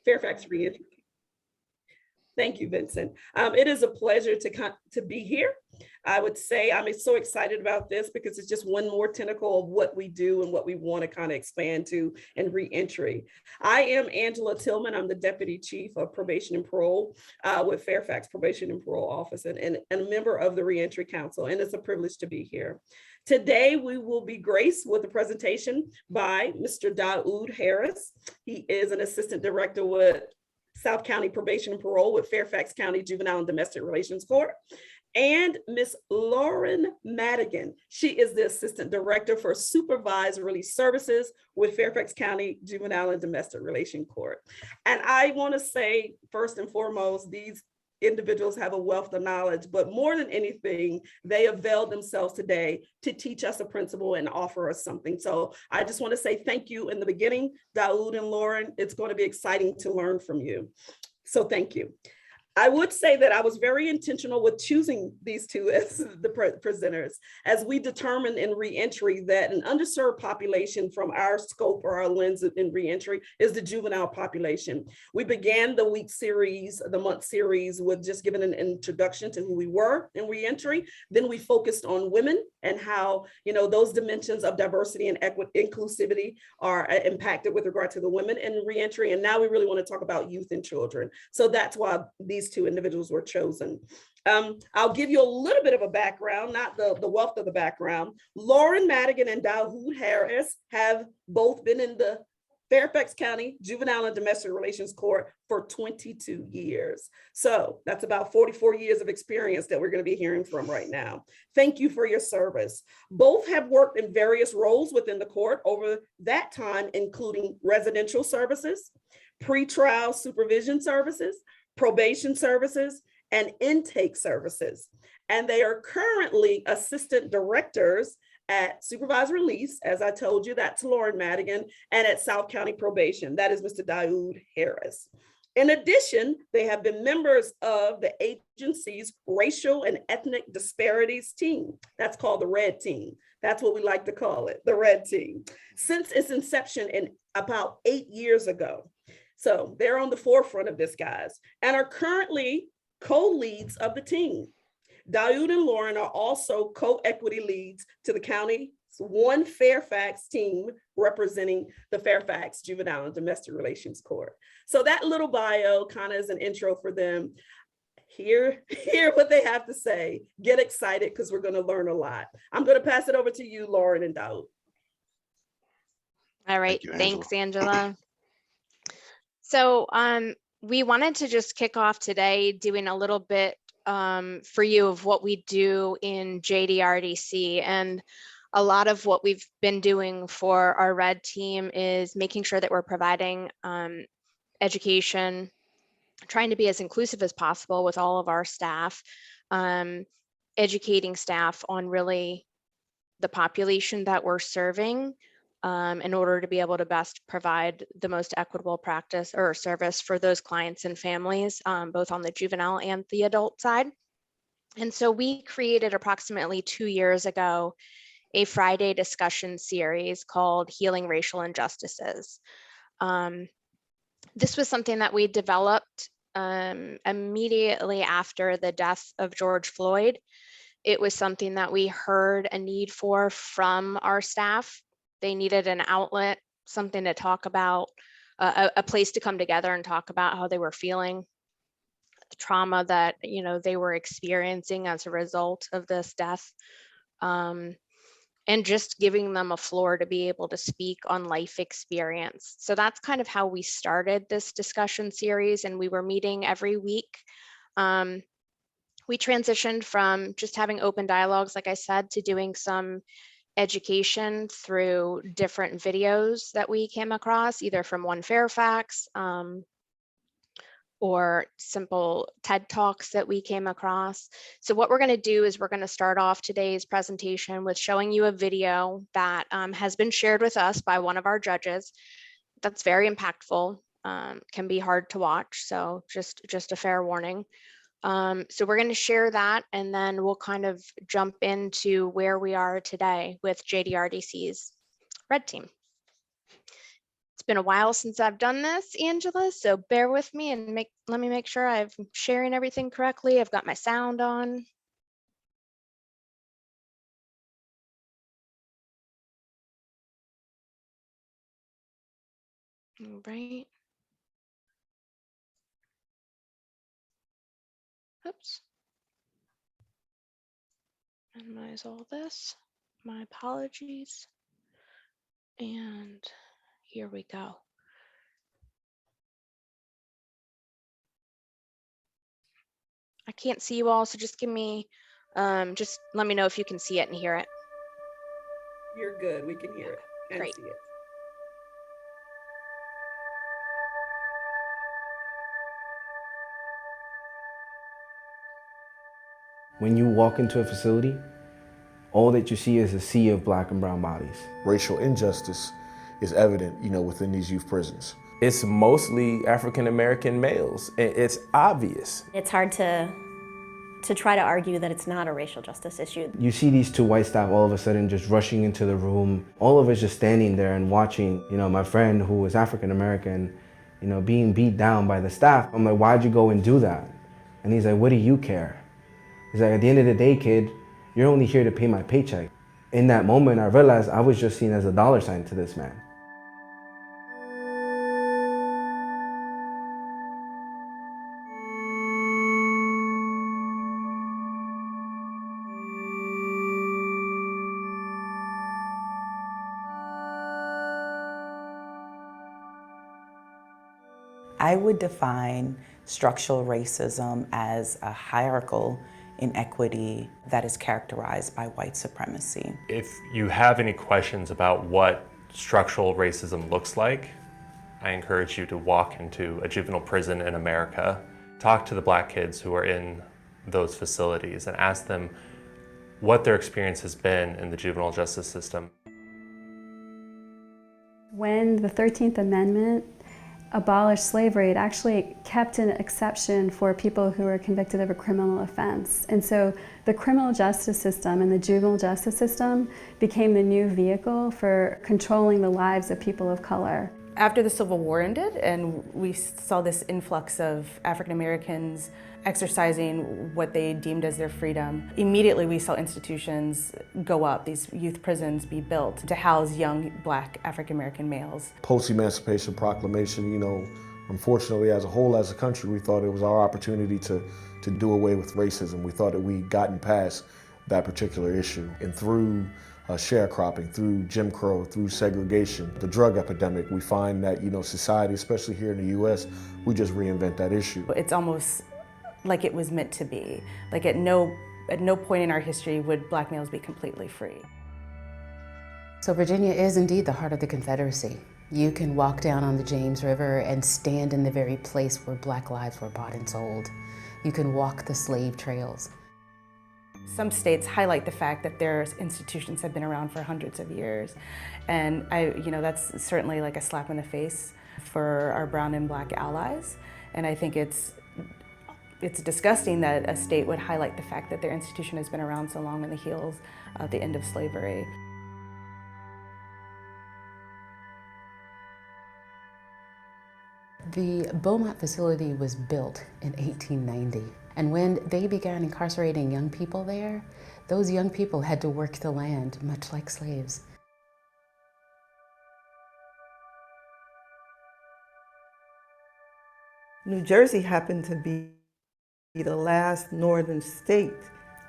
Fairfax Reentry. Thank you, Vincent. It is a pleasure to be here. I would say I'm so excited about this because it's just one more tentacle of what we do and what we want to kind of expand to in reentry. I am Angela Tillman. I'm the Deputy Chief of Probation and Parole with Fairfax Probation and Parole Office and a member of the Reentry Council, and it's a privilege to be here. Today, we will be graced with a presentation by Mr. Daoud Harris. He is an Assistant Director with South County Probation and Parole with Fairfax County Juvenile and Domestic Relations Court, and Ms. Lauren Madigan. She is the Assistant Director for Supervised Release Services with Fairfax County Juvenile and Domestic Relations Court. And I want to say, first and foremost, these individuals have a wealth of knowledge, but more than anything, they availed themselves today to teach us a principle and offer us something. So I just want to say thank you in the beginning, Daoud and Lauren. It's going to be exciting to learn from you. So thank you. I would say that I was very intentional with choosing these two as the presenters, as we determined in reentry that an underserved population from our scope or our lens in reentry is the juvenile population. We began the week series, the month series, with just giving an introduction to who we were in reentry. Then we focused on women and how, those dimensions of diversity and inclusivity are impacted with regard to the women in reentry. And now we really want to talk about youth and children. So that's why these two individuals were chosen. I'll give you a little bit of a background, not the wealth of the background. Lauren Madigan and Daoud Harris have both been in the Fairfax County Juvenile and Domestic Relations Court for 22 years. So that's about 44 years of experience that we're going to be hearing from right now. Thank you for your service. Both have worked in various roles within the court over that time, including residential services, pretrial supervision services, probation services, and intake services. And they are currently assistant directors at supervised release, as I told you, that's Lauren Madigan, and at South County Probation, that is Mr. Daoud Harris. In addition, they have been members of the agency's racial and ethnic disparities team. That's called the Red Team. That's what we like to call it, the Red Team, since its inception in about 8 years ago. So they're on the forefront of this, guys, and are currently co-leads of the team. Daoud and Lauren are also co-equity leads to the county's one Fairfax team representing the Fairfax Juvenile and Domestic Relations Court. So that little bio kind of is an intro for them. Hear what they have to say. Get excited because we're going to learn a lot. I'm going to pass it over to you, Lauren and Daoud. All right, thanks, Angela. So we wanted to just kick off today doing a little bit for you of what we do in JDRDC. And a lot of what we've been doing for our Red Team is making sure that we're providing education, trying to be as inclusive as possible with all of our staff, educating staff on really the population that we're serving, in order to be able to best provide the most equitable practice or service for those clients and families, both on the juvenile and the adult side. And so we created approximately 2 years ago a Friday discussion series called Healing Racial Injustices. This was something that we developed immediately after the death of George Floyd. It was something that we heard a need for from our staff. They needed an outlet, something to talk about, a place to come together and talk about how they were feeling, the trauma that they were experiencing as a result of this death, and just giving them a floor to be able to speak on life experience. So that's kind of how we started this discussion series, and we were meeting every week. We transitioned from just having open dialogues, like I said, to doing some education through different videos that we came across, either from One Fairfax or simple TED Talks that we came across. So what we're going to do is we're going to start off today's presentation with showing you a video that has been shared with us by one of our judges. That's very impactful, can be hard to watch, so just a fair warning. So we're going to share that, and then we'll kind of jump into where we are today with JDRDC's Red Team. It's been a while since I've done this, Angela, so bear with me and let me make sure I'm sharing everything correctly. I've got my sound on. All right. Oops. Minimize all this. My apologies. And here we go. I can't see you all, so just give me, just let me know if you can see it and hear it. You're good. We can hear it and Great. see it. When you walk into a facility, all that you see is a sea of black and brown bodies. Racial injustice is evident, within these youth prisons. It's mostly African American males. It's obvious. It's hard to try to argue that it's not a racial justice issue. You see these two white staff all of a sudden just rushing into the room. All of us just standing there and watching, my friend who was African American, being beat down by the staff. I'm like, why'd you go and do that? And he's like, what do you care? He's like, at the end of the day, kid, you're only here to pay my paycheck. In that moment, I realized I was just seen as a dollar sign to this man. I would define structural racism as a hierarchical inequity that is characterized by white supremacy. If you have any questions about what structural racism looks like, I encourage you to walk into a juvenile prison in America, talk to the Black kids who are in those facilities and ask them what their experience has been in the juvenile justice system. When the 13th Amendment abolished slavery, it actually kept an exception for people who were convicted of a criminal offense. And so the criminal justice system and the juvenile justice system became the new vehicle for controlling the lives of people of color. After the Civil War ended and we saw this influx of African Americans exercising what they deemed as their freedom, immediately we saw institutions go up, these youth prisons be built to house young Black African American males. Post-Emancipation Proclamation, unfortunately as a whole, as a country, we thought it was our opportunity to do away with racism. We thought that we'd gotten past that particular issue. And through sharecropping, through Jim Crow, through segregation, the drug epidemic, we find that, society, especially here in the US, we just reinvent that issue. It's almost like it was meant to be. Like at no point in our history would Black males be completely free. So Virginia is indeed the heart of the Confederacy. You can walk down on the James River and stand in the very place where Black lives were bought and sold. You can walk the slave trails. Some states highlight the fact that their institutions have been around for hundreds of years. And that's certainly like a slap in the face for our brown and Black allies. And I think it's disgusting that a state would highlight the fact that their institution has been around so long on the heels of the end of slavery. The Beaumont facility was built in 1890. And when they began incarcerating young people there, those young people had to work the land, much like slaves. New Jersey happened to be the last northern state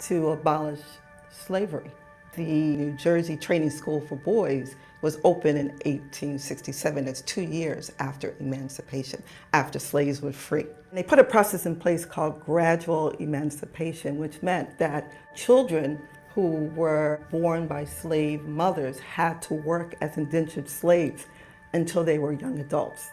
to abolish slavery. The New Jersey Training School for Boys was opened in 1867. That's 2 years after emancipation, after slaves were free. And they put a process in place called gradual emancipation, which meant that children who were born by slave mothers had to work as indentured slaves until they were young adults.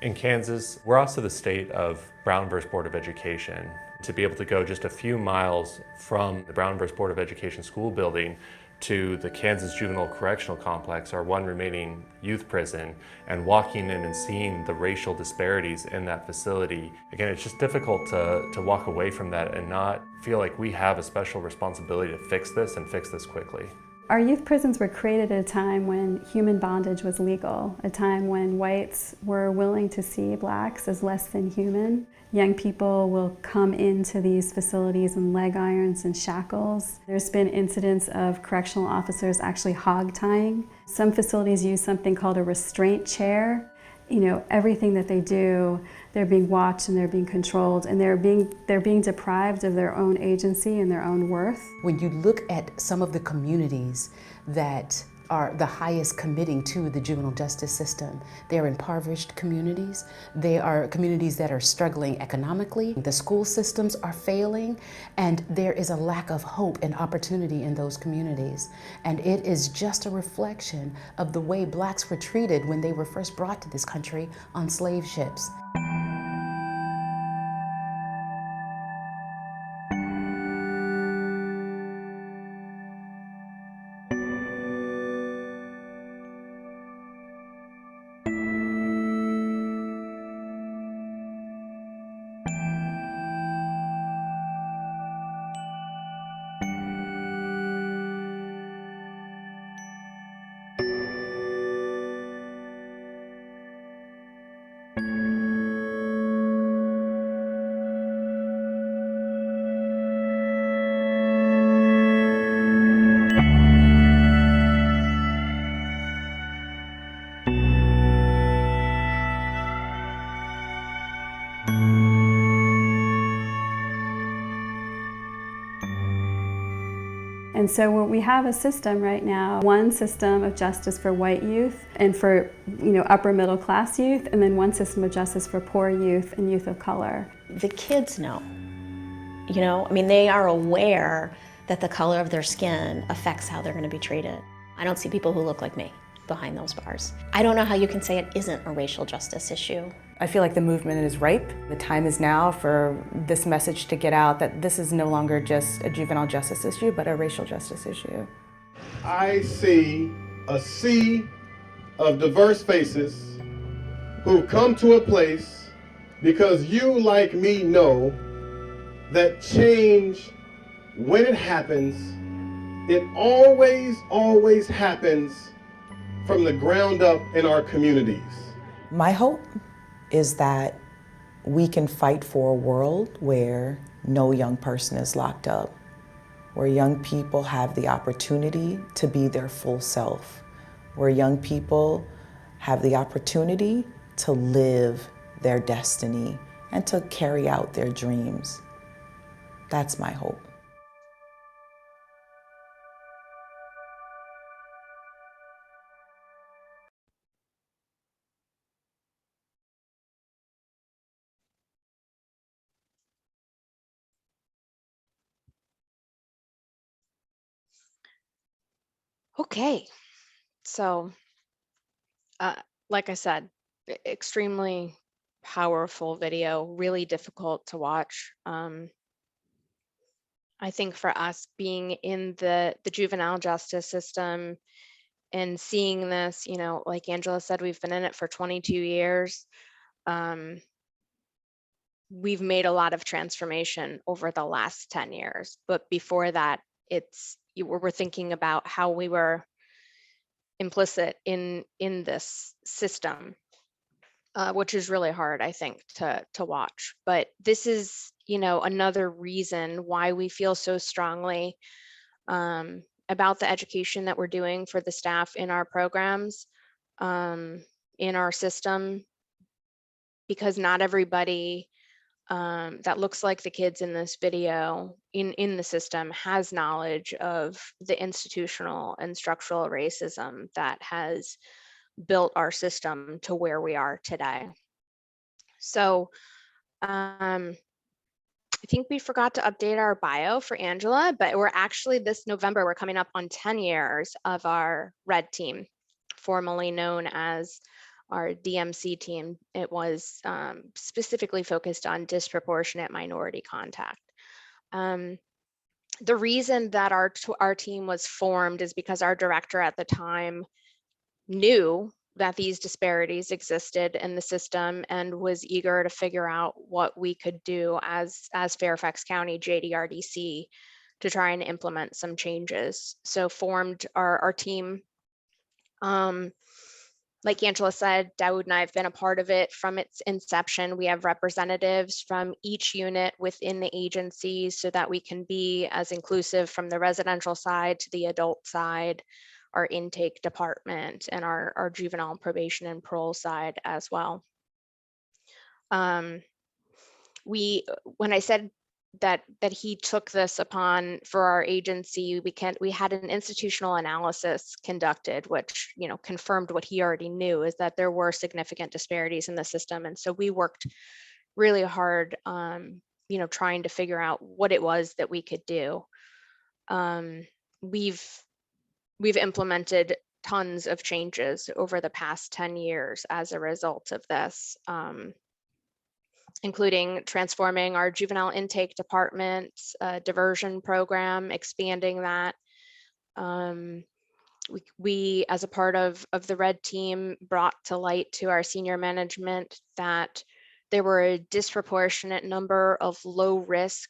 In Kansas, we're also the state of Brown versus Board of Education. To be able to go just a few miles from the Brown versus Board of Education school building to the Kansas Juvenile Correctional Complex, our one remaining youth prison, and walking in and seeing the racial disparities in that facility. Again, it's just difficult to walk away from that and not feel like we have a special responsibility to fix this and fix this quickly. Our youth prisons were created at a time when human bondage was legal, a time when whites were willing to see blacks as less than human. Young people will come into these facilities in leg irons and shackles. There's been incidents of correctional officers actually hog tying. Some facilities use something called a restraint chair. You know, everything that they do, they're being watched and they're being controlled, and they're being deprived of their own agency and their own worth. When you look at some of the communities that are the highest committing to the juvenile justice system, they're impoverished communities. They are communities that are struggling economically. The school systems are failing, and there is a lack of hope and opportunity in those communities. And it is just a reflection of the way blacks were treated when they were first brought to this country on slave ships. And so we have a system right now, one system of justice for white youth and for upper middle class youth, and then one system of justice for poor youth and youth of color. The kids know, I mean, they are aware that the color of their skin affects how they're going to be treated. I don't see people who look like me behind those bars. I don't know how you can say it isn't a racial justice issue. I feel like the movement is ripe. The time is now for this message to get out that this is no longer just a juvenile justice issue, but a racial justice issue. I see a sea of diverse faces who come to a place because you, like me, know that change, when it happens, it always happens from the ground up in our communities. My hope is that we can fight for a world where no young person is locked up, where young people have the opportunity to be their full self, where young people have the opportunity to live their destiny and to carry out their dreams. That's my hope. Okay, so like I said, extremely powerful video, really difficult to watch. I think for us being in the juvenile justice system and seeing this, like Angela said, we've been in it for 22 years. We've made a lot of transformation over the last 10 years, but before that, we're thinking about how we were implicit in this system, which is really hard, I think, to watch. But this is, another reason why we feel so strongly about the education that we're doing for the staff in our programs, in our system, because not everybody that looks like the kids in this video in the system has knowledge of the institutional and structural racism that has built our system to where we are today. So I think we forgot to update our bio for Angela, but we're actually this November, we're coming up on 10 years of our RED team, formerly known as our DMC team. It was specifically focused on disproportionate minority contact. The reason that our team was formed is because our director at the time knew that these disparities existed in the system and was eager to figure out what we could do as Fairfax County JDRDC to try and implement some changes. So formed our team. Like Angela said, Dawood and I have been a part of it from its inception. We have representatives from each unit within the agency so that we can be as inclusive from the residential side to the adult side, our intake department, and our juvenile probation and parole side as well. When I said that he took this upon for our agency, we had an institutional analysis conducted, which confirmed what he already knew, is that there were significant disparities in the system. And so we worked really hard trying to figure out what it was that we could do. We've implemented tons of changes over the past 10 years as a result of this, including transforming our juvenile intake department, diversion program, expanding that. We, as a part of the Red Team, brought to light to our senior management that there were a disproportionate number of low-risk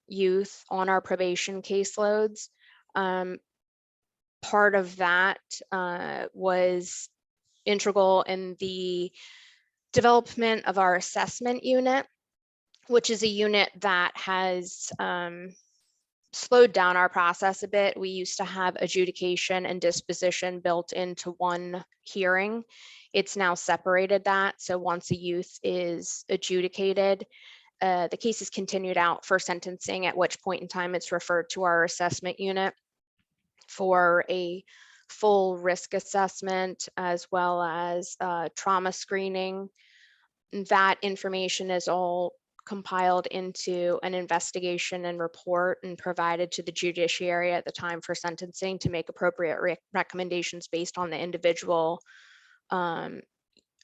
youth on our probation caseloads. Part of that was integral in the development of our assessment unit, which is a unit that has slowed down our process a bit. We used to have adjudication and disposition built into one hearing. It's now separated that. So once a youth is adjudicated, the case is continued out for sentencing, at which point in time it's referred to our assessment unit for a full risk assessment, as well as trauma screening. That information is all compiled into an investigation and report and provided to the judiciary at the time for sentencing to make appropriate recommendations based on the individual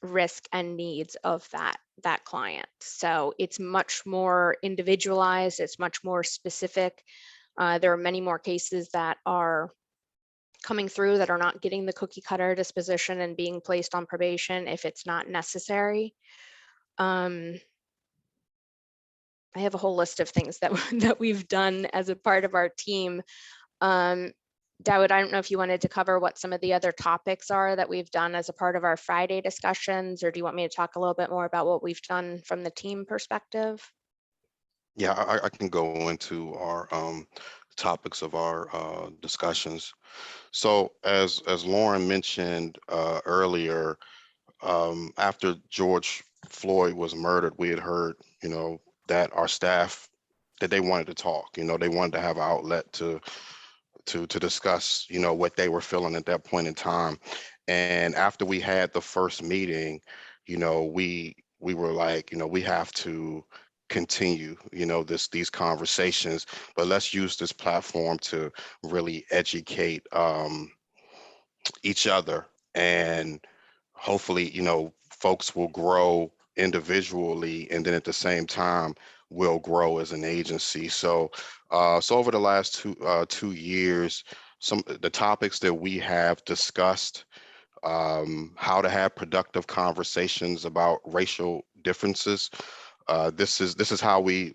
risk and needs of that client. So it's much more individualized, it's much more specific. There are many more cases that are coming through that are not getting the cookie cutter disposition and being placed on probation if it's not necessary. I have a whole list of things that we've done as a part of our team. Dawood, I don't know if you wanted to cover what some of the other topics are that we've done as a part of our Friday discussions, or do you want me to talk a little bit more about what we've done from the team perspective? Yeah, I can go into our topics of our discussions. So as Lauren mentioned earlier, after George Floyd was murdered, we had heard, that our staff, that they wanted to talk, they wanted to have an outlet to discuss, what they were feeling at that point in time. And after we had the first meeting, we were like, we have to continue, these conversations, but let's use this platform to really educate each other, and hopefully, folks will grow individually, and then at the same time will grow as an agency. So over the last 2 years, the topics that we have discussed, how to have productive conversations about racial differences. This is how we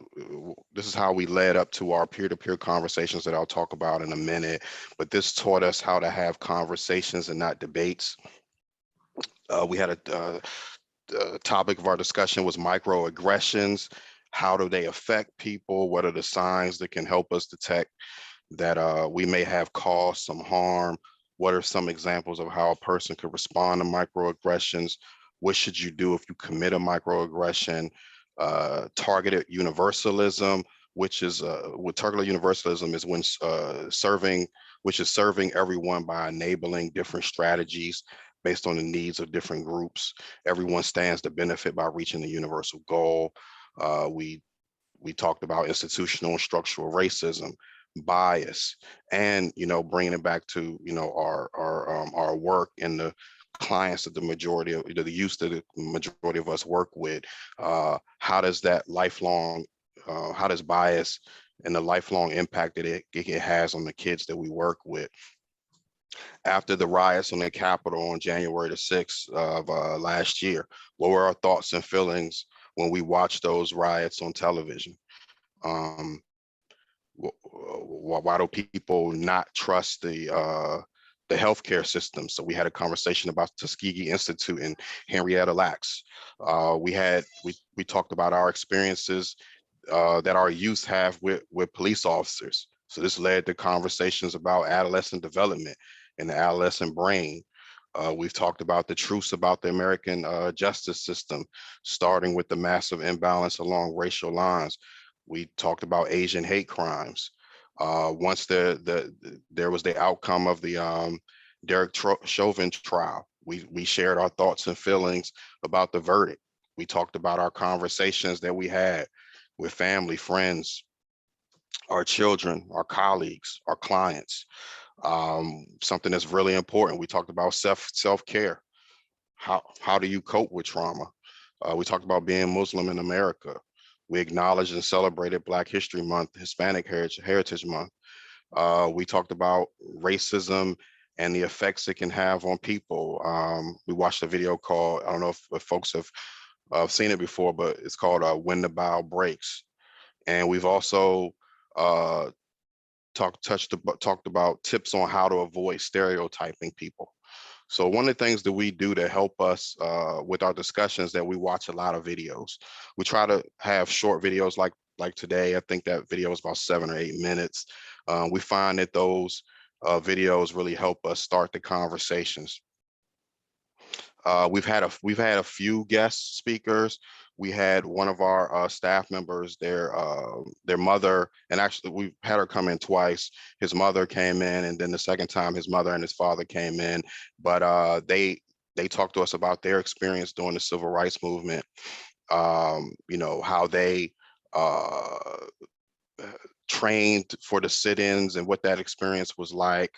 led up to our peer-to-peer conversations that I'll talk about in a minute. But this taught us how to have conversations and not debates. We had a topic of our discussion was microaggressions. How do they affect people? What are the signs that can help us detect that we may have caused some harm? What are some examples of how a person could respond to microaggressions? What should you do if you commit a microaggression? Targeted universalism, which is targeted universalism is when serving everyone by enabling different strategies based on the needs of different groups. Everyone stands to benefit by reaching the universal goal. We talked about institutional and structural racism, bias, and bringing it back to our work and the clients that the majority of the youth that the majority of us work with. How does that lifelong, how does bias and the lifelong impact that it has on the kids that we work with. After the riots on the Capitol on January the 6th of last year, what were our thoughts and feelings when we watched those riots on television? Um, why do people not trust the healthcare system? So we had a conversation about Tuskegee Institute and Henrietta Lacks. We talked about our experiences that our youth have with police officers. So this led to conversations about adolescent development and the adolescent brain. We've talked about the truths about the American justice system, starting with the massive imbalance along racial lines. We talked about Asian hate crimes. Once there was the outcome of the Derek Chauvin trial, we shared our thoughts and feelings about the verdict. We talked about our conversations that we had with family, friends, our children, our colleagues, our clients. Something that's really important. We talked about self-care. How do you cope with trauma? We talked about being Muslim in America. We acknowledged and celebrated Black History Month, Hispanic Heritage Month. We talked about racism and the effects it can have on people. We watched a video called, I don't know if folks have seen it before, but it's called When the Bow Breaks. And we've also talked about tips on how to avoid stereotyping people. So one of the things that we do to help us with our discussions, that we watch a lot of videos. We try to have short videos like today. I think that video is about 7 or 8 minutes. We find that those videos really help us start the conversations. We've had a few guest speakers. We had one of our staff members, their mother, and actually we've had her come in twice. His mother came in, and then the second time his mother and his father came in. But they talked to us about their experience during the civil rights movement. How they trained for the sit-ins and what that experience was like.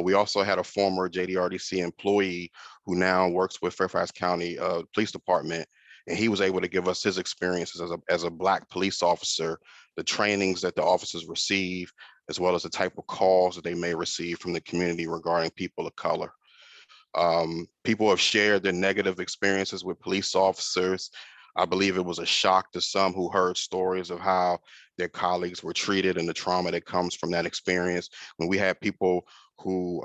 We also had a former JDRDC employee who now works with Fairfax County Police Department, and he was able to give us his experiences as a Black police officer, the trainings that the officers receive, as well as the type of calls that they may receive from the community regarding people of color. People have shared their negative experiences with police officers. I believe it was a shock to some who heard stories of how their colleagues were treated and the trauma that comes from that experience. When we had people who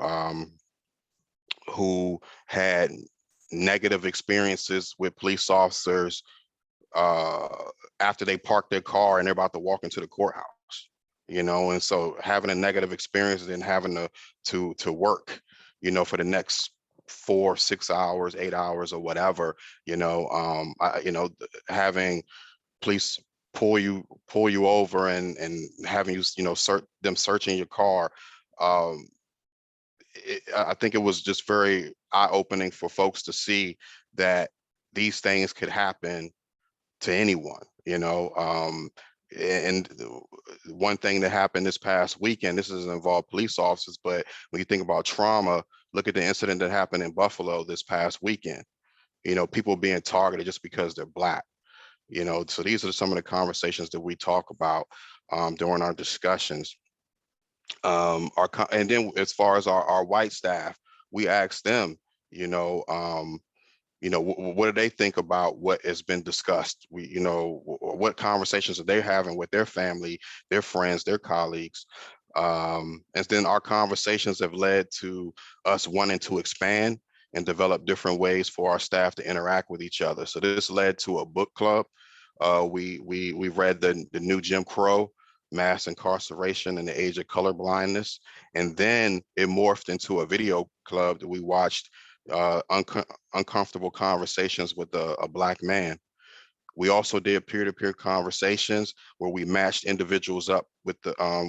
had negative experiences with police officers after they parked their car and they're about to walk into the courthouse, and so having a negative experience and then having to work, for the next 4, 6 hours, 8 hours or whatever, having police pull you over and having them searching your car. I think it was just very eye-opening for folks to see that these things could happen to anyone, and one thing that happened this past weekend, this doesn't involve police officers, but when you think about trauma, look at the incident that happened in Buffalo this past weekend. People being targeted just because they're Black. So these are some of the conversations that we talk about during our discussions. And then as far as our white staff, we ask them, what do they think about what has been discussed? What conversations are they having with their family, their friends, their colleagues? And then our conversations have led to us wanting to expand and develop different ways for our staff to interact with each other. So this led to a book club. We read the new Jim Crow, Mass Incarceration and the Age of Color Blindness. And then it morphed into a video club that we watched uncomfortable conversations with a Black man. We also did peer-to-peer conversations where we matched individuals up with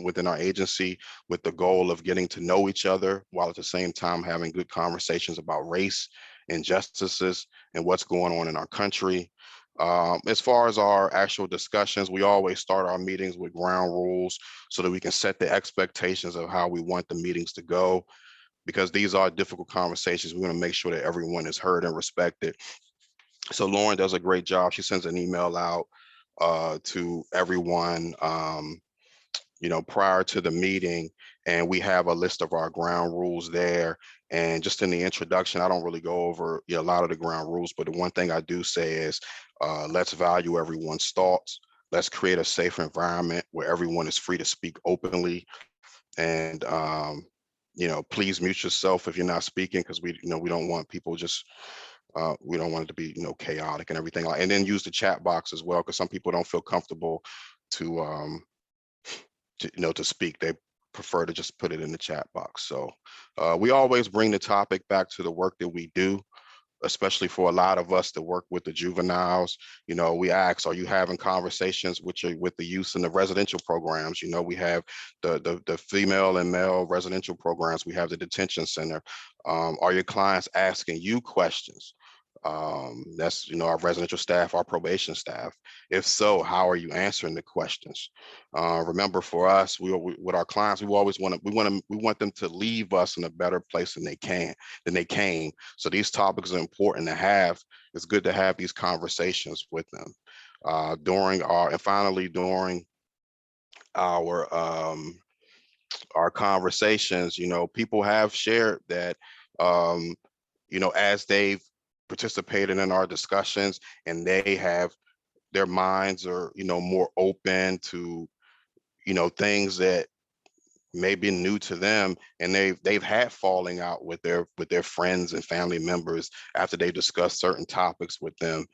within our agency with the goal of getting to know each other while at the same time having good conversations about race, injustices, and what's going on in our country. As far as our actual discussions, we always start our meetings with ground rules so that we can set the expectations of how we want the meetings to go. Because these are difficult conversations, we want to make sure that everyone is heard and respected. So Lauren does a great job. She sends an email out to everyone prior to the meeting, and we have a list of our ground rules there. And just in the introduction, I don't really go over a lot of the ground rules, but the one thing I do say is let's value everyone's thoughts. Let's create a safe environment where everyone is free to speak openly. And please mute yourself if you're not speaking, because we don't want people just we don't want it to be chaotic and everything. And then use the chat box as well, because some people don't feel comfortable to speak. They prefer to just put it in the chat box. So we always bring the topic back to the work that we do, especially for a lot of us that work with the juveniles. We ask, are you having conversations with the youth in the residential programs? We have the female and male residential programs. We have the detention center. Are your clients asking you questions? That's our residential staff, our probation staff. If so, how are you answering the questions? Remember, for us, with our clients, we want them to leave us in a better place than they came. So these topics are important to have. It's good to have these conversations with them. During our conversations, people have shared that as they've participated in our discussions, and their minds are more open to things that may be new to them, and they've had falling out with their friends and family members after they discuss certain topics with them,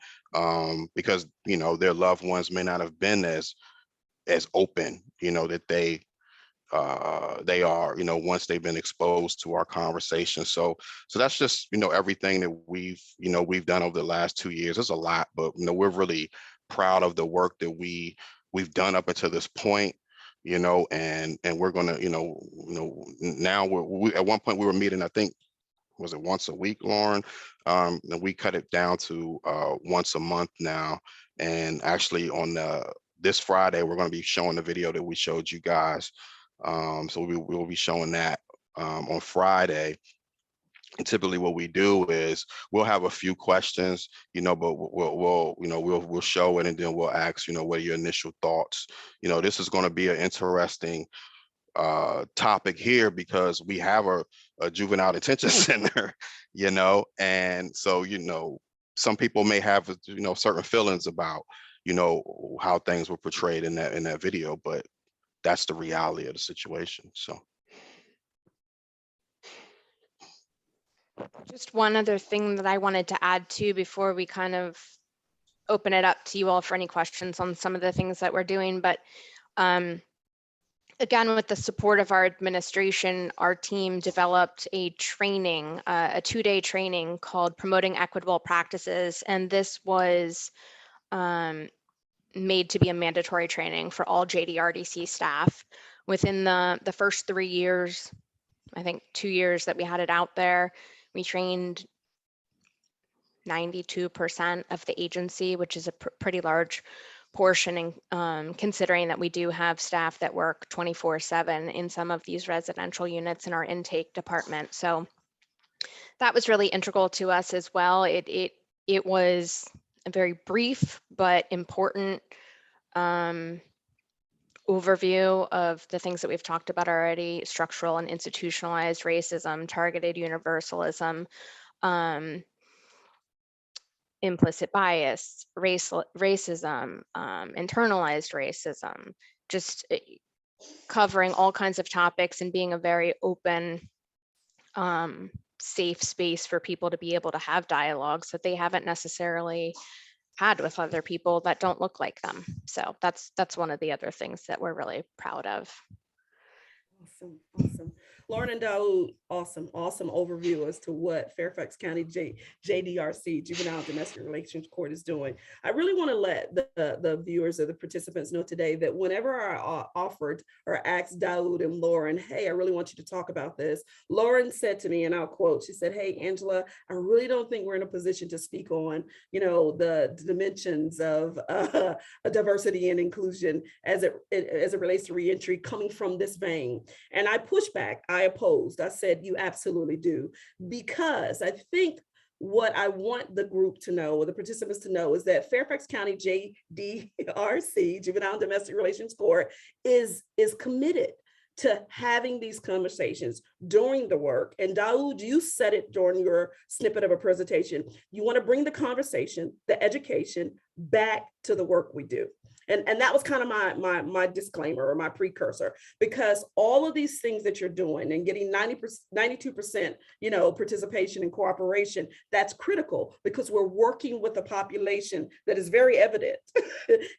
because their loved ones may not have been as open that they are once they've been exposed to our conversation. So that's just everything that we've done over the last 2 years. There's a lot, but we're really proud of the work that we've done up until this point, and we're gonna now we at one point we were meeting, I think, was it once a week, Lauren? And we cut it down to once a month now. And actually on this Friday, we're going to be showing the video that we showed you guys. So we will be showing that on Friday. And typically what we do is we'll have a few questions, but we'll show it, and then we'll ask, what are your initial thoughts? This is going to be an interesting topic here, because we have a juvenile detention center, and so, some people may have, certain feelings about, how things were portrayed in that video, but that's the reality of the situation. So. Just one other thing that I wanted to add too, before we kind of open it up to you all for any questions on some of the things that we're doing. But again, with the support of our administration, our team developed a training, a 2-day training called Promoting Equitable Practices. And this was made to be a mandatory training for all JDRDC staff. Within the first 3 years, I think 2 years that we had it out there, we trained 92% of the agency, which is a pretty large portion, considering that we do have staff that work 24/7 in some of these residential units in our intake department. So that was really integral to us as well. It was a very brief but important overview of the things that we've talked about already: structural and institutionalized racism, targeted universalism, implicit bias, racism, internalized racism, just covering all kinds of topics and being a very open, safe space for people to be able to have dialogues that they haven't necessarily had with other people that don't look like them. So that's one of the other things that we're really proud of. Awesome. Lauren and Daoud, awesome overview as to what Fairfax County JDRC, Juvenile Domestic Relations Court, is doing. I really want to let the viewers or the participants know today that whenever I offered or asked Daoud and Lauren, hey, I really want you to talk about this, Lauren said to me, and I'll quote, she said, hey, Angela, I really don't think we're in a position to speak on, the dimensions of diversity and inclusion as it relates to reentry coming from this vein. And I pushed back, I opposed. I said, you absolutely do. Because I think what I want the group to know, or the participants to know, is that Fairfax County JDRC, Juvenile and Domestic Relations Court, is committed to having these conversations during the work. And Daoud, you said it during your snippet of a presentation. You want to bring the conversation, the education, back to the work we do. And that was kind of my disclaimer or my precursor, because all of these things that you're doing and getting 92%, participation and cooperation, that's critical, because we're working with a population that is very evident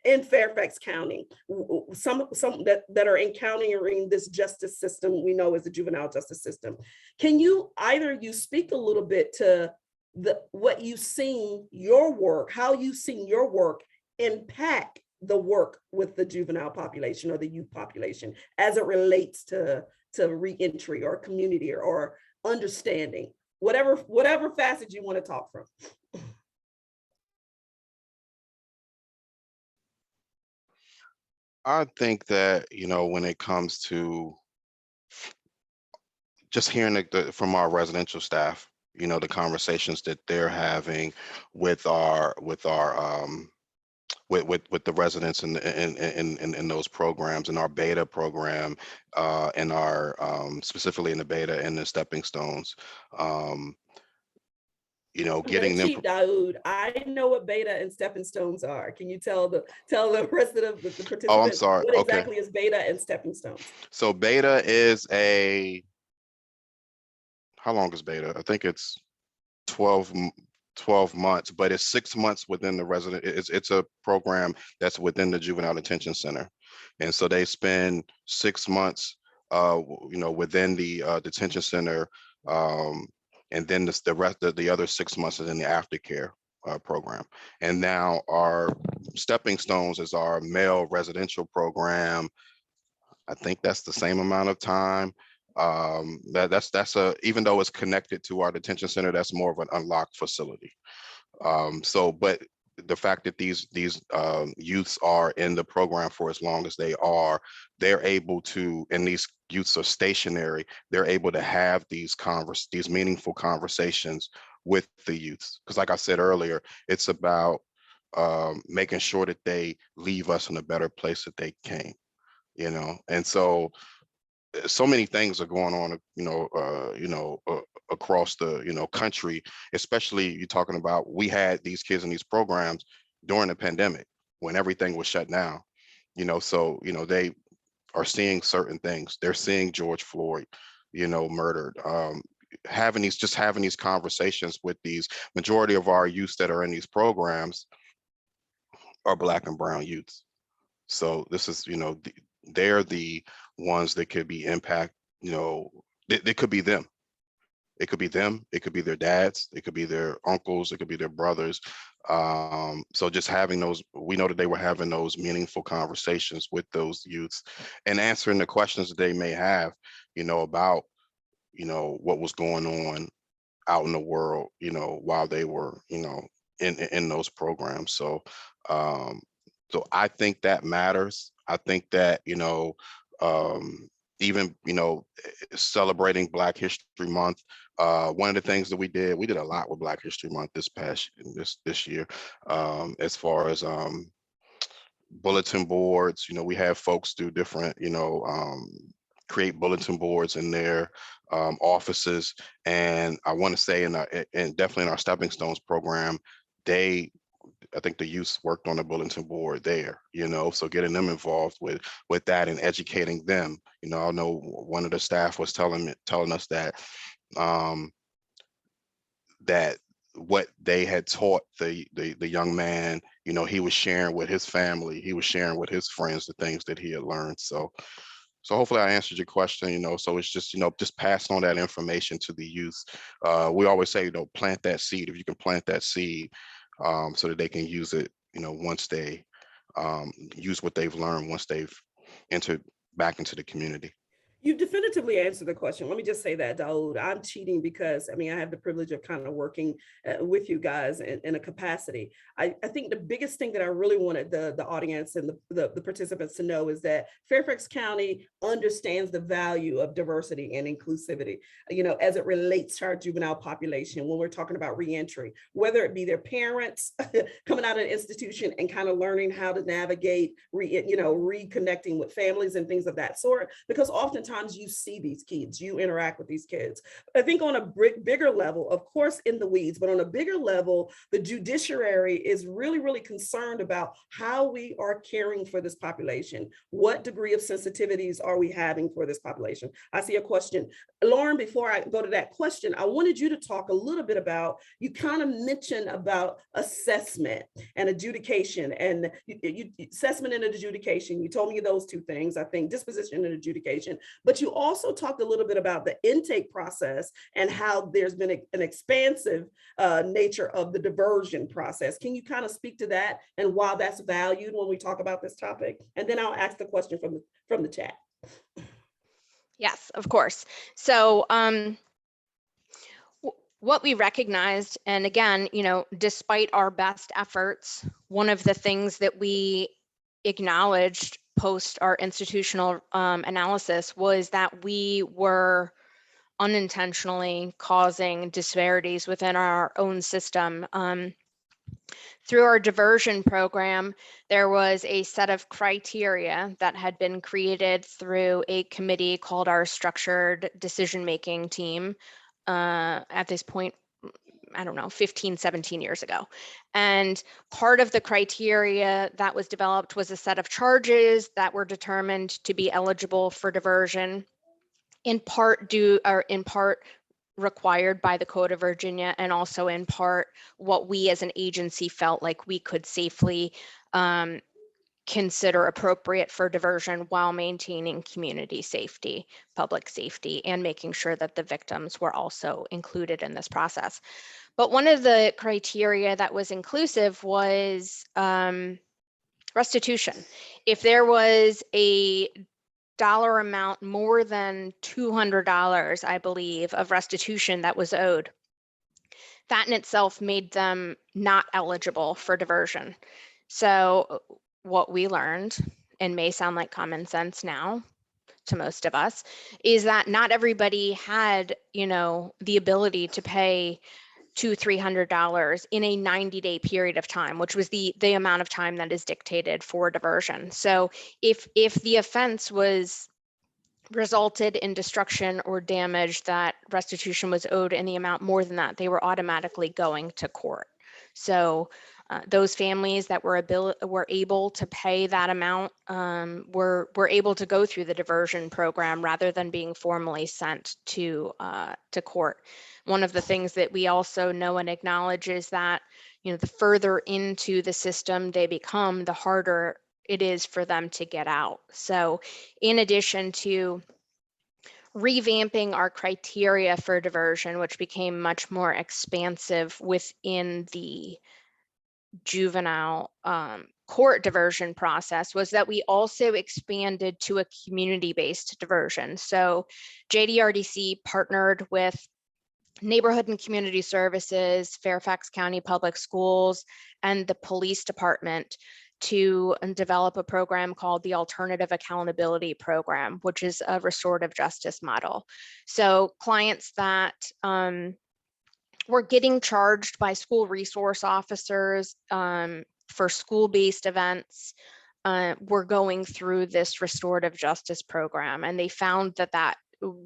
in Fairfax County, some that are encountering this justice system we know as the juvenile justice system. Can you, either you, speak a little bit to what you've seen your work, how you've seen your work impact the work with the juvenile population or the youth population as it relates to reentry or community or understanding, whatever facet you want to talk from. I think that, when it comes to just hearing from our residential staff, the conversations that they're having with with the residents in those programs, in our beta program, and our specifically in the beta and the stepping stones, getting them. Chief Daoud, I know what beta and stepping stones are. Can you tell the rest of the participants? Oh, I'm sorry. What Okay. exactly is beta and stepping stones? So beta is how long is beta? I think it's 12 months, but it's 6 months within the resident. It's a program that's within the Juvenile Detention Center. And so they spend 6 months, within the detention center. And then the rest of the other 6 months is in the aftercare program. And now our stepping stones is our male residential program. I think that's the same amount of time. That's even though it's connected to our detention center, that's more of an unlocked facility. But the fact that these youths are in the program for as long as they are, they're able to, and these youths are stationary, they're able to have these meaningful conversations with the youths. Because like I said earlier, it's about making sure that they leave us in a better place that they came, and so many things are going on, across the, country, especially you're talking about, we had these kids in these programs during the pandemic when everything was shut down, so, they are seeing certain things. They're seeing George Floyd, murdered, having these conversations with these. Majority of our youth that are in these programs are Black and brown youths. So this is, they're the ones that could be they could be them. It could be them, it could be their dads, it could be their uncles, it could be their brothers. So just having those, we know that they were having those meaningful conversations with those youths and answering the questions that they may have, about, what was going on out in the world, while they were, in those programs. So I think that matters. I think that, even, celebrating Black History Month, one of the things that we did a lot with Black History Month this year, as far as bulletin boards. We have folks do different, create bulletin boards in their offices. And I want to say and definitely in our Stepping Stones program, I think the youth worked on the bulletin board there, so getting them involved with that and educating them. I know one of the staff was telling us that that what they had taught the young man, he was sharing with his family, he was sharing with his friends the things that he had learned. So hopefully I answered your question, so it's just, just passing on that information to the youth. We always say, plant that seed. If you can plant that seed, so that they can use it, once they use what they've learned, once they've entered back into the community. You definitively answered the question. Let me just say that, Daoud, I'm cheating because, I have the privilege of kind of working with you guys in a capacity. I think the biggest thing that I really wanted the audience and the participants to know is that Fairfax County understands the value of diversity and inclusivity, as it relates to our juvenile population when we're talking about reentry, whether it be their parents coming out of an institution and kind of learning how to navigate, reconnecting with families and things of that sort, because oftentimes you see these kids, you interact with these kids. I think on a bigger level, of course, in the weeds, but on a bigger level, the judiciary is really, really concerned about how we are caring for this population. What degree of sensitivities are we having for this population? I see a question. Lauren, before I go to that question, I wanted you to talk a little bit about, you kind of mentioned about assessment and adjudication, and assessment and adjudication. You told me those two things, I think, disposition and adjudication. But you also talked a little bit about the intake process and how there's been an expansive nature of the diversion process. Can you kind of speak to that and why that's valued when we talk about this topic? And then I'll ask the question from the chat. Yes, of course. So what we recognized, and again, despite our best efforts, one of the things that we acknowledged post our institutional analysis was that we were unintentionally causing disparities within our own system. Through our diversion program, there was a set of criteria that had been created through a committee called our structured decision-making team at this point, I don't know, 15, 17 years ago. And part of the criteria that was developed was a set of charges that were determined to be eligible for diversion, in part required by the Code of Virginia, and also in part what we as an agency felt like we could safely consider appropriate for diversion while maintaining community safety, public safety, and making sure that the victims were also included in this process. But one of the criteria that was inclusive was restitution. If there was a dollar amount more than $200, I believe, of restitution that was owed, that in itself made them not eligible for diversion. So what we learned, and may sound like common sense now to most of us, is that not everybody had, the ability to pay $200-300 in a 90-day period of time, which was the amount of time that is dictated for diversion. So if the offense was resulted in destruction or damage, that restitution was owed in the amount more than that, they were automatically going to court. So those families that were able to pay that amount were able to go through the diversion program rather than being formally sent to court. One of the things that we also know and acknowledge is that, the further into the system they become, the harder it is for them to get out. So in addition to revamping our criteria for diversion, which became much more expansive within the juvenile court diversion process, was that we also expanded to a community-based diversion. So JDRDC partnered with Neighborhood and Community Services, Fairfax County Public Schools, and the police department to develop a program called the Alternative Accountability Program, which is a restorative justice model. So clients that were getting charged by school resource officers for school-based events were going through this restorative justice program, and they found that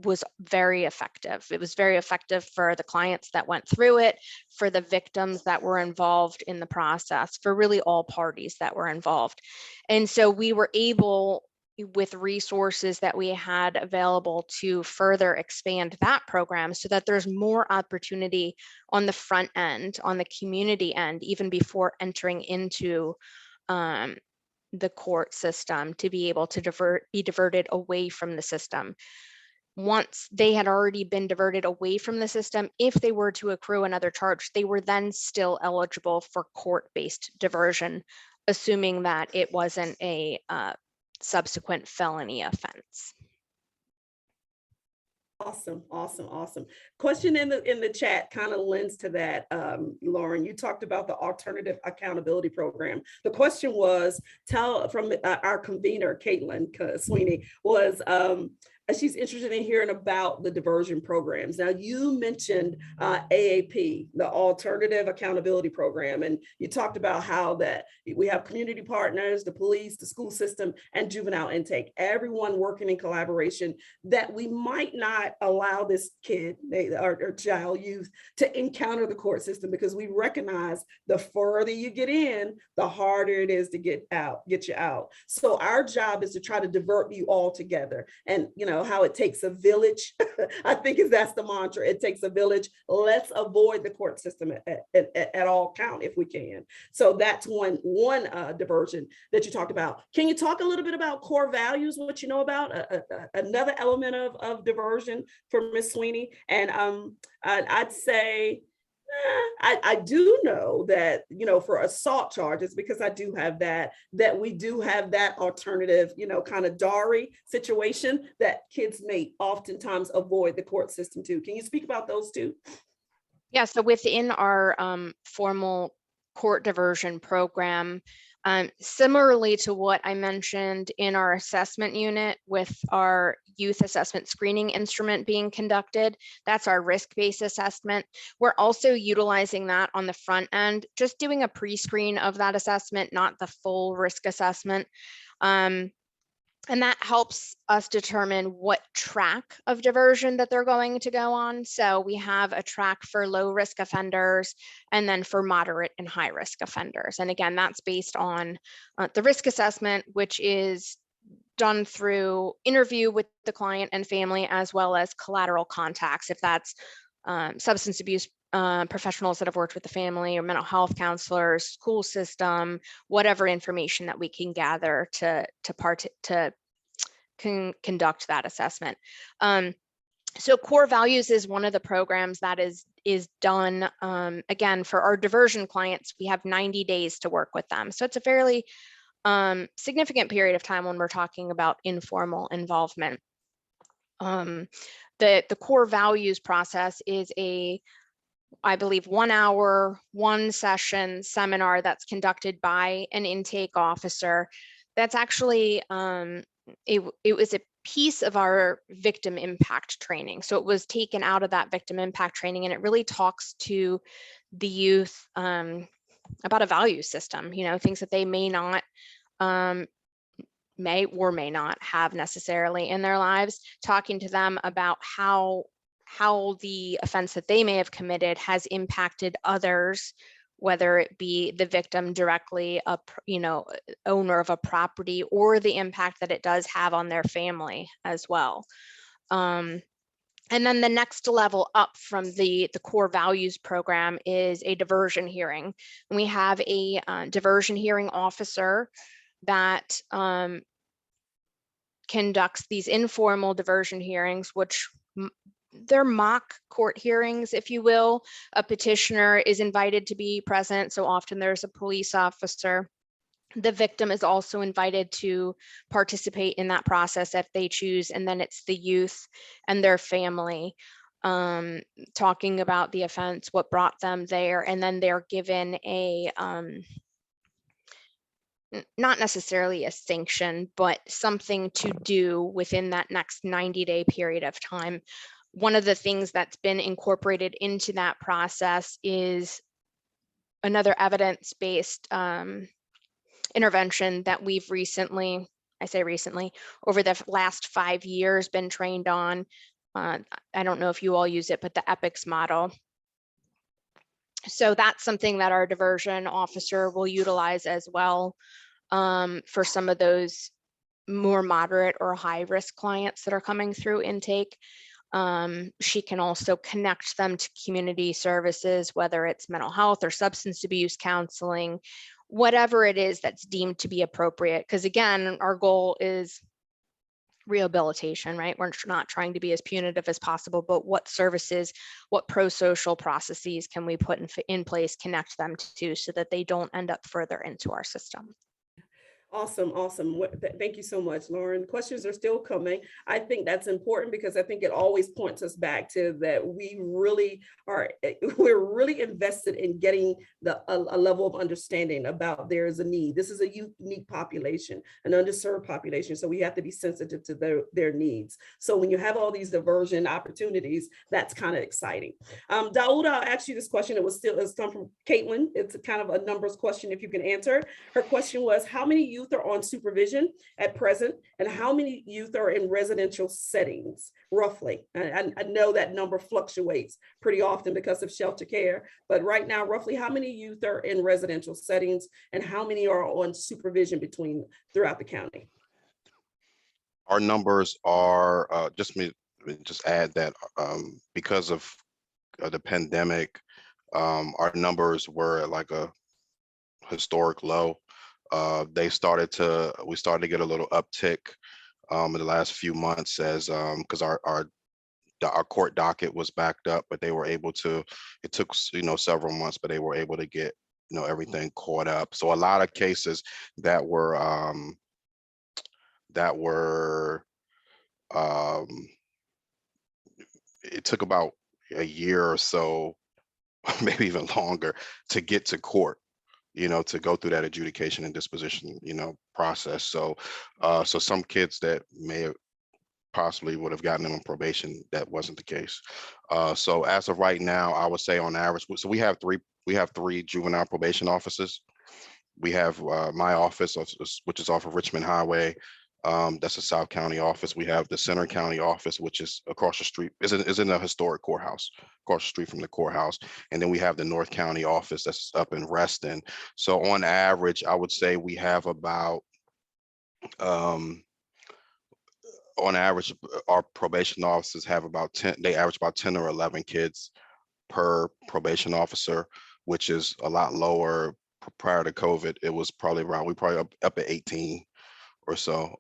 was very effective. It was very effective for the clients that went through it, for the victims that were involved in the process, for really all parties that were involved. And so we were able, with resources that we had available, to further expand that program so that there's more opportunity on the front end, on the community end, even before entering into the court system, to be able to be diverted away from the system. Once they had already been diverted away from the system, if they were to accrue another charge, they were then still eligible for court-based diversion, assuming that it wasn't a subsequent felony offense. Awesome, awesome, awesome. Question in the chat kind of lends to that, Lauren. You talked about the alternative accountability program. The question was, tell from our convener, Caitlin Sweeney, was she's interested in hearing about the diversion programs. Now, you mentioned AAP, the Alternative Accountability Program, and you talked about how that we have community partners, the police, the school system, and juvenile intake, everyone working in collaboration, that we might not allow this kid or child, youth, to encounter the court system, because we recognize the further you get in, the harder it is to get you out. So our job is to try to divert you all together. And you know how it takes a village. I think that's the mantra. It takes a village. Let's avoid the court system at all count if we can. So that's one diversion that you talked about. Can you talk a little bit about core values, what you know about another element of diversion for Ms. Sweeney? And I'd say, I do know that, you know, for assault charges, because I do have that we do have that alternative, you know, kind of dowry situation that kids may oftentimes avoid the court system too. Can you speak about those two? Yeah, so within our formal court diversion program, similarly to what I mentioned in our assessment unit with our youth assessment screening instrument being conducted, that's our risk-based assessment. We're also utilizing that on the front end, just doing a pre-screen of that assessment, not the full risk assessment. And that helps us determine what track of diversion that they're going to go on. So we have a track for low risk offenders and then for moderate and high risk offenders. And again, that's based on the risk assessment, which is done through interview with the client and family, as well as collateral contacts, if that's substance abuse professionals that have worked with the family, or mental health counselors, school system, whatever information that we can gather to conduct that assessment. So core values is one of the programs that is done. Again, for our diversion clients, we have 90 days to work with them. So it's a fairly significant period of time when we're talking about informal involvement. The core values process is I believe 1 hour, 1 session seminar that's conducted by an intake officer. That's actually, it was a piece of our victim impact training. So it was taken out of that victim impact training, and it really talks to the youth about a value system, you know, things that they may not, may or may not have necessarily in their lives, talking to them about how the offense that they may have committed has impacted others, whether it be the victim directly, owner of a property, or the impact that it does have on their family as well. And then the next level up from the core values program is a diversion hearing. And we have a diversion hearing officer that conducts these informal diversion hearings, which they're mock court hearings, if you will. A petitioner is invited to be present, so often there's a police officer. The victim is also invited to participate in that process if they choose, and then it's the youth and their family talking about the offense, what brought them there, and then they're given a not necessarily a sanction, but something to do within that next 90-day period of time. One of the things that's been incorporated into that process is another evidence-based intervention that we've recently, I say recently, over the last 5 years been trained on. I don't know if you all use it, but the EPICS model. So that's something that our diversion officer will utilize as well for some of those more moderate or high risk clients that are coming through intake. She can also connect them to community services, whether it's mental health or substance abuse counseling, whatever it is that's deemed to be appropriate. Because again, our goal is rehabilitation, right? We're not trying to be as punitive as possible, but what services, what pro-social processes can we put in place, connect them to, so that they don't end up further into our system. Awesome, awesome. Thank you so much, Lauren. Questions are still coming. I think that's important because I think it always points us back to that we're really invested in getting a level of understanding about there is a need. This is a unique population, an underserved population, so we have to be sensitive to their needs. So when you have all these diversion opportunities, that's kind of exciting. Daoud, I'll ask you this question. It's come from Caitlin. It's kind of a numbers question if you can answer. Her question was, how many youth are on supervision at present, and how many youth are in residential settings, roughly? I know that number fluctuates pretty often because of shelter care, but right now, roughly how many youth are in residential settings, and how many are on supervision throughout the county? Our numbers are, just add that because of the pandemic, our numbers were at like a historic low. We started to get a little uptick in the last few months as because our court docket was backed up, but they were able to, it took several months, but they were able to get everything caught up. So a lot of cases that were it took about a year or so, maybe even longer, to get to court, to go through that adjudication and disposition, process. So, so some kids that may have possibly would have gotten them on probation, that wasn't the case. So as of right now, I would say on average, so we have three juvenile probation officers. We have my office, which is off of Richmond Highway. That's a South County office. We have the Center County office, which is across the street, is in the historic courthouse, across the street from the courthouse. And then we have the North County office that's up in Reston. So on average, I would say we have about, on average, our probation officers have about 10, they average about 10 or 11 kids per probation officer, which is a lot lower. Prior to COVID, it was probably around, up at 18 or so.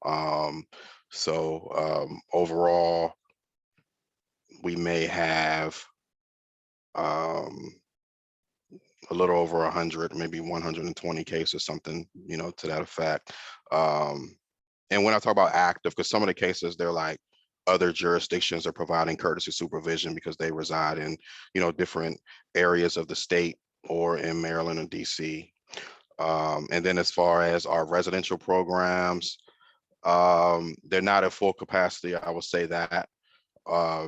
Overall, we may have a little over 100, maybe 120 cases, something, to that effect. And when I talk about active, because some of the cases, they're like other jurisdictions are providing courtesy supervision because they reside in, different areas of the state or in Maryland and DC. And then as far as our residential programs, they're not at full capacity. I will say that. I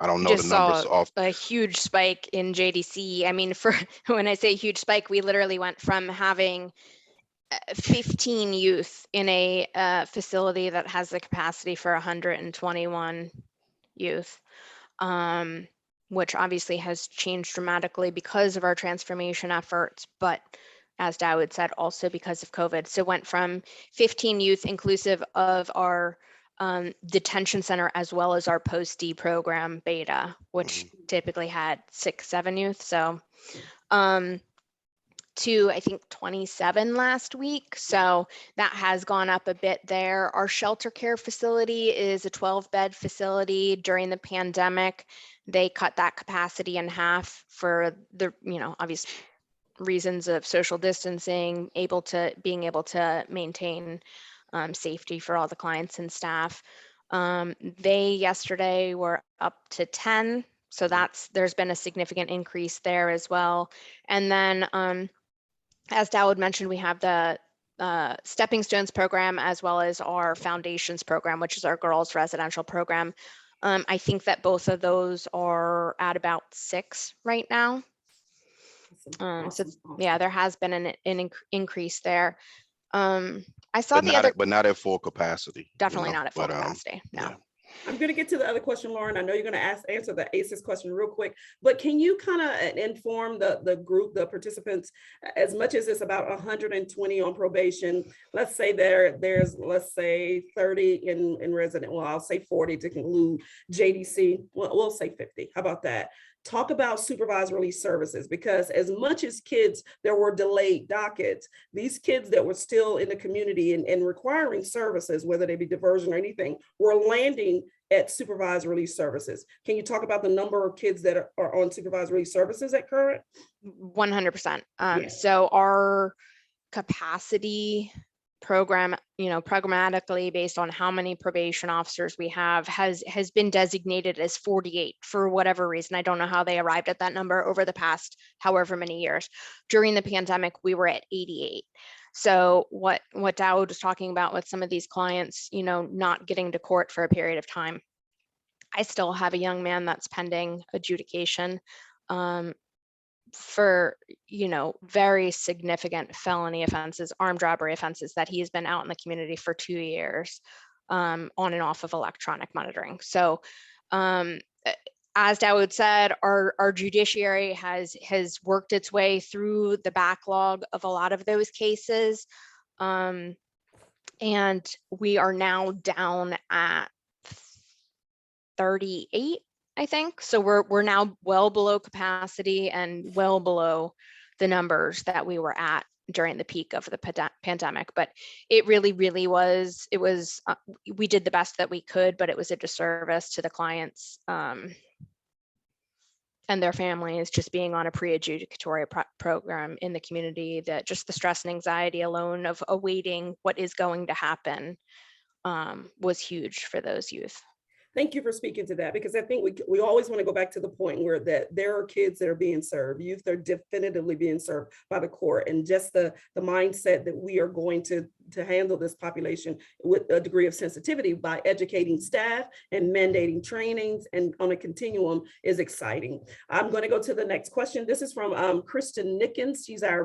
don't know the numbers off. A huge spike in JDC. I mean, when I say huge spike, we literally went from having 15 youth in a facility that has the capacity for 121 youth, which obviously has changed dramatically because of our transformation efforts, but as Dawood said, also because of COVID. So went from 15 youth inclusive of our detention center as well as our post-D program beta, which typically had 6-7 youth. So to I think 27 last week. So that has gone up a bit there. Our shelter care facility is a 12-bed facility. During the pandemic, they cut that capacity in half for the, obvious reasons of social distancing, being able to maintain safety for all the clients and staff. They yesterday were up to 10. So there's been a significant increase there as well. And then as Dawood mentioned, we have the Stepping Stones program as well as our Foundations program, which is our girls residential program. I think that both of those are at about 6 right now. So yeah, there has been an increase there. I saw but not at full capacity. Definitely not at full capacity. No. Yeah. I'm going to get to the other question, Lauren. I know you're going to answer the ACEs question real quick, but can you kind of inform the group, the participants, as much as it's about 120 on probation, let's say there's 30 in resident, well, I'll say 40 to include JDC, we'll say 50. How about that? Talk about supervised release services, because as much as kids, there were delayed dockets, these kids that were still in the community and requiring services, whether they be diversion or anything, were landing at supervised release services. Can you talk about the number of kids that are on supervised release services at current? 100%. So our capacity program, programmatically based on how many probation officers we have has been designated as 48 for whatever reason. I don't know how they arrived at that number over the past however many years. During the pandemic, we were at 88. So what Dowd was talking about with some of these clients, not getting to court for a period of time. I still have a young man that's pending adjudication for, very significant felony offenses, armed robbery offenses that he's been out in the community for 2 years on and off of electronic monitoring. So as Dawood said, our judiciary has worked its way through the backlog of a lot of those cases. And we are now down at 38, I think. So we're now well below capacity and well below the numbers that we were at during the peak of the pandemic. But it really was, we did the best that we could, but it was a disservice to the clients and their families just being on a pre-adjudicatory program in the community, that just the stress and anxiety alone of awaiting what is going to happen was huge for those youth. Thank you for speaking to that, because I think we always want to go back to the point where that there are kids that are being served, youth that are definitively being served by the court, and just the mindset that we are going to handle this population with a degree of sensitivity by educating staff and mandating trainings and on a continuum is exciting. I'm going to go to the next question. This is from Kristen Nickens. She's our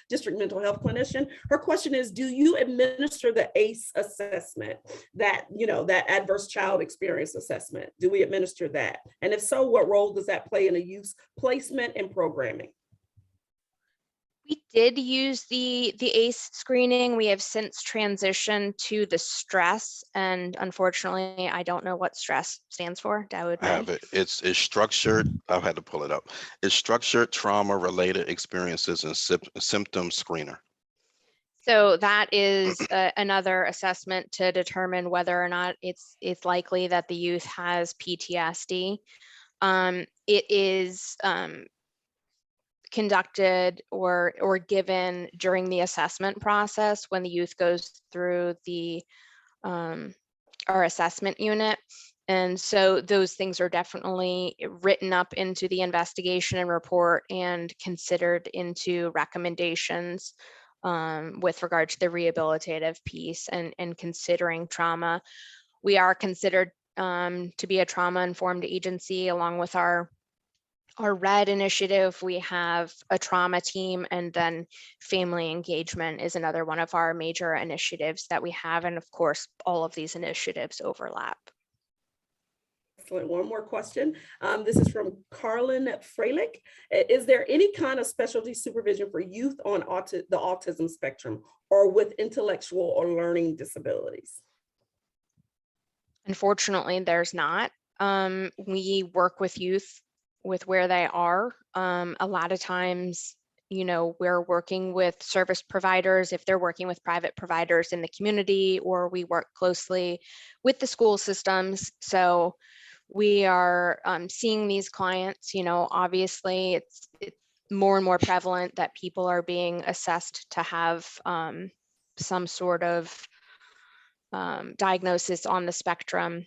district mental health clinician. Her question is, do you administer the ACE assessment, that adverse child experience assessment? Do we administer that? And if so, what role does that play in a youth placement and programming? We did use the ACE screening. We have since transitioned to the stress, and unfortunately, I don't know what stress stands for. Dawood, I have it. It's structured. I've had to pull it up. It's structured trauma-related experiences and symptom screener. So that is another assessment to determine whether or not it's likely that the youth has PTSD. It is conducted or given during the assessment process when the youth goes through our assessment unit. And so those things are definitely written up into the investigation and report and considered into recommendations with regard to the rehabilitative piece and considering trauma. We are considered to be a trauma-informed agency along with our RED initiative. We have a trauma team, and then family engagement is another one of our major initiatives that we have. And of course, all of these initiatives overlap. Excellent. One more question. This is from Carlin Freilich. Is there any kind of specialty supervision for youth on the autism spectrum or with intellectual or learning disabilities? Unfortunately, there's not. We work with youth with where they are. A lot of times, we're working with service providers if they're working with private providers in the community, or we work closely with the school systems. So we are seeing these clients, obviously it's more and more prevalent that people are being assessed to have some sort of diagnosis on the spectrum.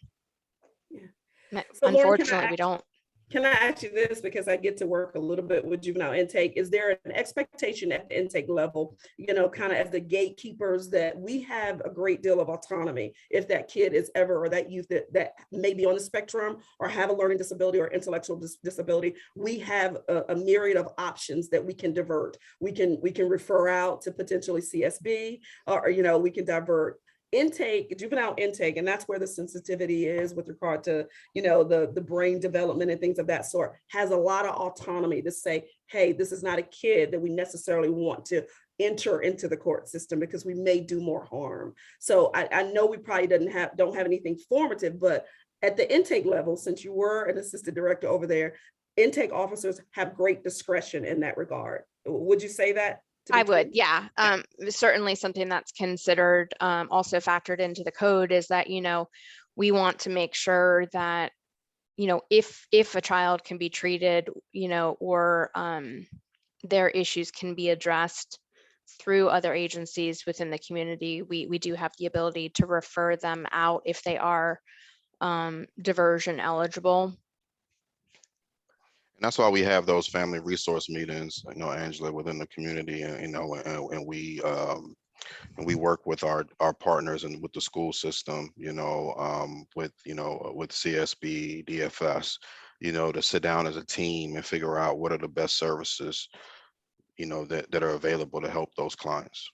Yeah. So unfortunately, Lauren, we don't. Can I ask you this, because I get to work a little bit with juvenile intake? Is there an expectation at the intake level, kind of as the gatekeepers, that we have a great deal of autonomy if that kid is ever, or that youth that may be on the spectrum or have a learning disability or intellectual disability? We have a myriad of options that we can divert. We can refer out to potentially CSB, or we can divert juvenile intake, and that's where the sensitivity is with regard to the brain development and things of that sort, has a lot of autonomy to say, hey, this is not a kid that we necessarily want to enter into the court system because we may do more harm. So I know we probably don't have anything formative, but at the intake level, since you were an assistant director over there, intake officers have great discretion in that regard. Would you say that? I would, yeah. Certainly something that's considered, also factored into the code is that, we want to make sure that, if a child can be treated, or their issues can be addressed through other agencies within the community, we do have the ability to refer them out if they are diversion eligible. And that's why we have those family resource meetings, Angela, within the community, and we work with our partners and with the school system, with CSB, DFS, to sit down as a team and figure out what are the best services, that are available to help those clients.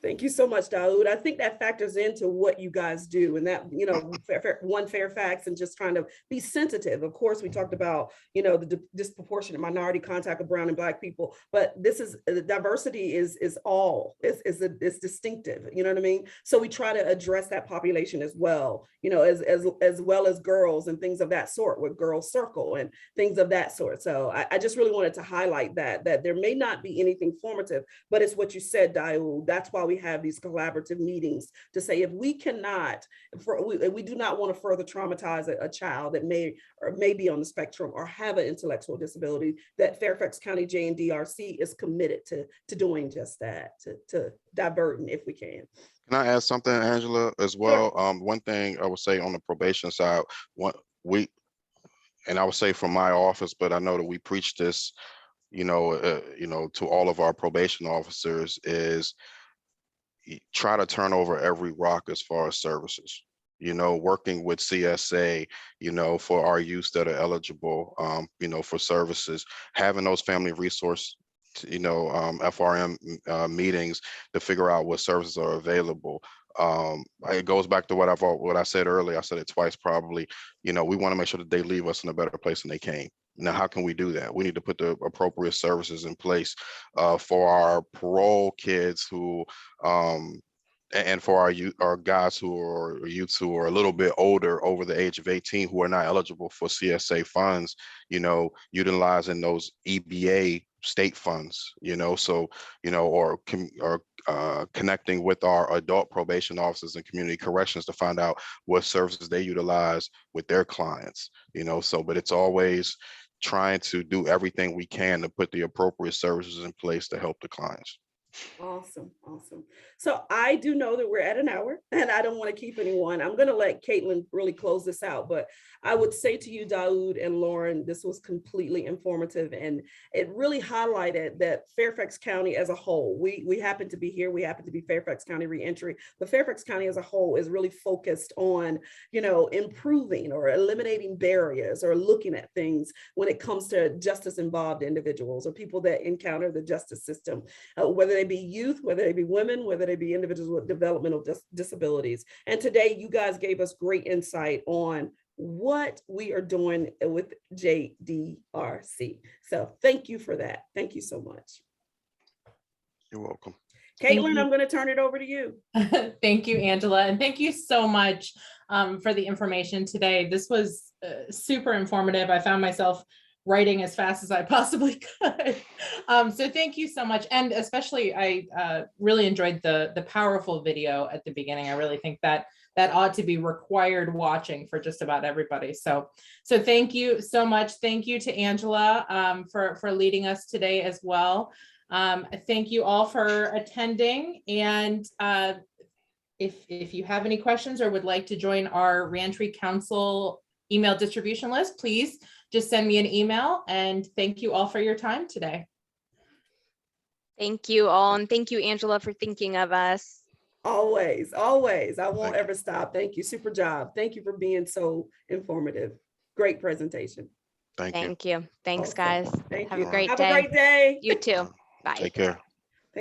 Thank you so much, Daoud. I think that factors into what you guys do, and that, one Fairfax, and just trying to be sensitive. Of course, we talked about, the disproportionate minority contact of brown and Black people, but this is, the diversity is distinctive, you know what I mean? So we try to address that population as well, as well as girls and things of that sort, with Girls Circle and things of that sort. So I just really wanted to highlight that there may not be anything formative, but it's what you said, Daoud. That's why we have these collaborative meetings to say, if we cannot, we do not want to further traumatize a child that may be on the spectrum or have an intellectual disability, that Fairfax County JNDRC is committed to doing just that, to diverting if we can. Can I add something, Angela, as well? Sure. One thing I would say on the probation side, and I would say from my office, but I know that we preach this, to all of our probation officers, is try to turn over every rock as far as services, working with CSA, for our youth that are eligible, for services, having those family resource, FRM meetings to figure out what services are available. It goes back to what I said earlier. I said it twice probably. We want to make sure that they leave us in a better place than they came. Now, how can we do that? We need to put the appropriate services in place for our parole kids who, and for our guys who are youths who are a little bit older, over the age of 18, who are not eligible for CSA funds, utilizing those EBA state funds, or connecting with our adult probation officers and community corrections to find out what services they utilize with their clients, but it's always trying to do everything we can to put the appropriate services in place to help the clients. Awesome. So I do know that we're at an hour, and I don't want to keep anyone. I'm going to let Caitlin really close this out, but I would say to you, Daoud and Lauren, this was completely informative, and it really highlighted that Fairfax County as a whole, we happen to be here, we happen to be Fairfax County Reentry, but Fairfax County as a whole is really focused on, improving or eliminating barriers or looking at things when it comes to justice involved individuals or people that encounter the justice system, whether they be youth, whether they be women, whether they be individuals with developmental disabilities. And today you guys gave us great insight on what we are doing with JDRC. So thank you for that. Thank you so much. You're welcome. Caitlin, I'm going to turn it over to you. Thank you, Angela. And thank you so much for the information today. This was super informative. I found myself writing as fast as I possibly could. So thank you so much. And especially, I really enjoyed the powerful video at the beginning. I really think that ought to be required watching for just about everybody. So thank you so much. Thank you to Angela for leading us today as well. Thank you all for attending. And if you have any questions or would like to join our Reentry Council email distribution list, please just send me an email. And thank you all for your time today. Thank you all. And thank you, Angela, for thinking of us. Always, always. I won't ever stop. Thank you. Super job. Thank you for being so informative. Great presentation. Thank you. Thanks, Awesome. guys. Thank Have you. a great Have day. a great day. You too. Bye. Take care.